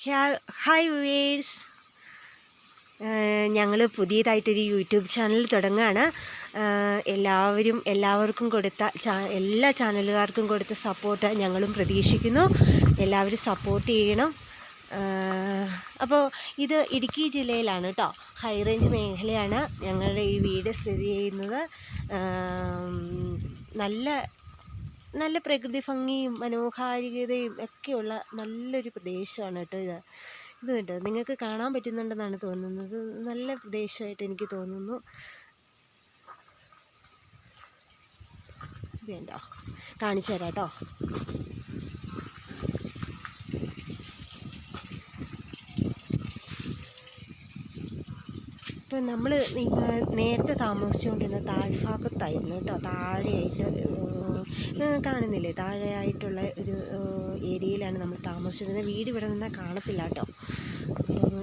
Hi viewers, ഞങ്ങൾ പുതിയതായിട്ടൊരു YouTube channel തുടങ്ങുകയാണ്. എല്ലാവർക്കും കൊടുത്ത എല്ലാ ചാനലുകാർക്കും കൊടുത്ത സപ്പോർട്ട് ഞങ്ങളും പ്രതീക്ഷിക്കുന്നു. എല്ലാവരും സപ്പോർട്ട് ചെയ്യണം. അപ്പോൾ ഇത് ഇടുക്കി ജില്ലയിലാണ് കേട്ടോ, ഹൈ റേഞ്ച് മേഖലയാണ് ഞങ്ങളുടെ ഈ വീട് സ്ഥിതി ചെയ്യുന്നത്. നല്ല പ്രകൃതി ഭംഗിയും മനോഹാരികതയും ഒക്കെയുള്ള നല്ലൊരു പ്രദേശമാണ് കേട്ടോ ഇത് കേട്ടോ. നിങ്ങൾക്ക് കാണാൻ പറ്റുന്നുണ്ടെന്നാണ് തോന്നുന്നത്. നല്ല പ്രദേശമായിട്ട് എനിക്ക് തോന്നുന്നു. ഇത് കണ്ടോ, കാണിച്ചു തരാം കേട്ടോ. ഇപ്പം നമ്മൾ നേരത്തെ താമസിച്ചുകൊണ്ടിരുന്ന താഴ്ഭാഗത്തായിരുന്നു കേട്ടോ. താഴെയായിട്ട് കാണുന്നില്ലേ, താഴെയായിട്ടുള്ള ഒരു ഏരിയയിലാണ് നമ്മൾ താമസിച്ചിരുന്നത്. വീട് ഇവിടെ നിന്നാൽ കാണത്തില്ല കേട്ടോ.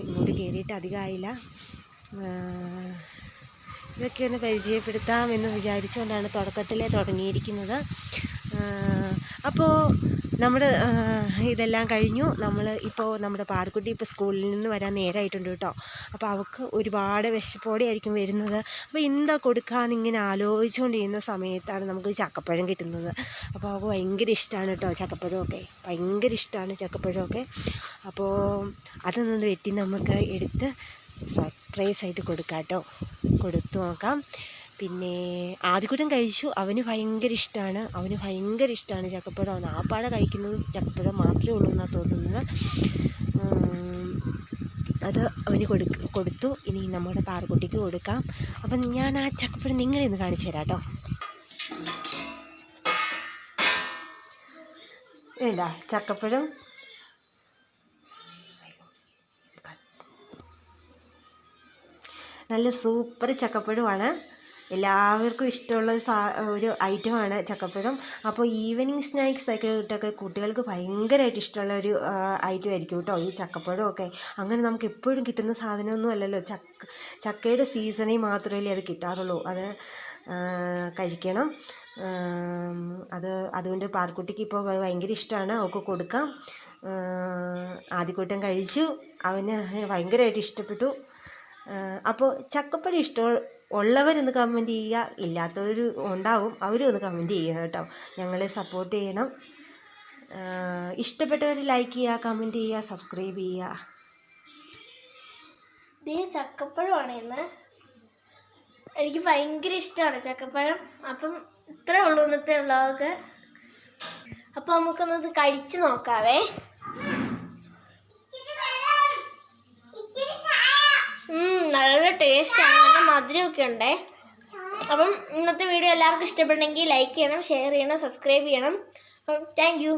ഇങ്ങോട്ട് കയറിയിട്ട് അധികമായില്ല. ഇതൊക്കെ ഒന്ന് പരിചയപ്പെടുത്താമെന്ന് വിചാരിച്ചുകൊണ്ടാണ് തുടക്കത്തിലേ തുടങ്ങിയിരിക്കുന്നത്. അപ്പോൾ ഇതെല്ലാം കഴിഞ്ഞു. നമ്മുടെ പാർക്കുട്ടി ഇപ്പോൾ സ്കൂളിൽ നിന്ന് വരാൻ നേരമായിട്ടുണ്ട് കേട്ടോ. അപ്പോൾ അവൾക്ക് ഒരുപാട് വിശപ്പോടെ ആയിരിക്കും വരുന്നത്. അപ്പോൾ എന്താ കൊടുക്കാമെന്നിങ്ങനെ ആലോചിച്ചുകൊണ്ടിരുന്ന സമയത്താണ് നമുക്ക് ചക്കപ്പഴം കിട്ടുന്നത്. അപ്പോൾ അവൾക്ക് ഭയങ്കര ഇഷ്ടമാണ് കേട്ടോ ചക്കപ്പഴമൊക്കെ, ഭയങ്കര ഇഷ്ടമാണ് ചക്കപ്പഴമൊക്കെ. അപ്പോൾ അതൊന്ന് വെട്ടി നമുക്ക് എടുത്ത് സർപ്രൈസായിട്ട് കൊടുക്കാം കേട്ടോ, കൊടുത്തു നോക്കാം. പിന്നെ ആദ്യകൂട്ടം കഴിച്ചു, അവന് ഭയങ്കര ഇഷ്ടമാണ് ചക്കപ്പഴം. ആപ്പാടെ കഴിക്കുന്നത് ചക്കപ്പഴം മാത്രമേ ഉള്ളൂ എന്നാണ് തോന്നുന്നത്. അത് അവന് കൊടുത്തു. ഇനി നമ്മുടെ പാറക്കുട്ടിക്ക് കൊടുക്കാം. അപ്പം ഞാൻ ആ ചക്കപ്പഴം നിങ്ങളെ ഒന്ന് കാണിച്ചു തരാം കേട്ടോ. വേണ്ട, ചക്കപ്പഴം നല്ല സൂപ്പർ ചക്കപ്പഴമാണ്. എല്ലാവർക്കും ഇഷ്ടമുള്ള ഒരു ഐറ്റമാണ് ചക്കപ്പഴം. അപ്പോൾ ഈവനിങ് സ്നാക്സ് ആയിട്ടൊക്കെ കുട്ടികൾക്ക് ഭയങ്കരമായിട്ട് ഇഷ്ടമുള്ള ഒരു ഐറ്റം ആയിരിക്കും കേട്ടോ ഈ ചക്കപ്പഴമൊക്കെ. അങ്ങനെ നമുക്ക് എപ്പോഴും കിട്ടുന്ന സാധനമൊന്നും അല്ലല്ലോ. ചക്കയുടെ സീസണിൽ മാത്രമല്ലേ അത് കിട്ടാറുള്ളൂ. അത് കഴിക്കണം. അതുകൊണ്ട് പാർക്കുട്ടിക്ക് ഇപ്പോൾ ഭയങ്കര ഇഷ്ടമാണ്, അവൾക്ക് കൊടുക്കാം. ആദ്യകൂട്ടം കഴിച്ചു, അവന് ഭയങ്കരമായിട്ട് ഇഷ്ടപ്പെട്ടു. അപ്പോൾ ചക്കപ്പഴം ഉള്ളവരൊന്ന് കമൻറ്റ് ചെയ്യുക, ഇല്ലാത്തവർ ഉണ്ടാവും, അവരും ഒന്ന് കമൻറ്റ് ചെയ്യണം കേട്ടോ. ഞങ്ങളെ സപ്പോർട്ട് ചെയ്യണം. ഇഷ്ടപ്പെട്ടവർ ലൈക്ക് ചെയ്യുക, കമൻറ്റ് ചെയ്യുക, സബ്സ്ക്രൈബ് ചെയ്യുക. ചക്കപ്പഴമാണ് ഇന്ന്. എനിക്ക് ഭയങ്കര ഇഷ്ടമാണ് ചക്കപ്പഴം. അപ്പം ഇത്രേ ഉള്ളൂ ഇന്നത്തെ വ്ളോഗ്. അപ്പം നമുക്കൊന്നത് കഴിച്ച് നോക്കാവേ. നല്ല ടേസ്റ്റാണ്, നല്ല മധുരമൊക്കെ ഉണ്ടേ. അപ്പം ഇന്നത്തെ വീഡിയോ എല്ലാവർക്കും ഇഷ്ടപ്പെട്ടെങ്കിൽ ലൈക്ക് ചെയ്യണം, ഷെയർ ചെയ്യണം, സബ്സ്ക്രൈബ് ചെയ്യണം. അപ്പം താങ്ക് യു.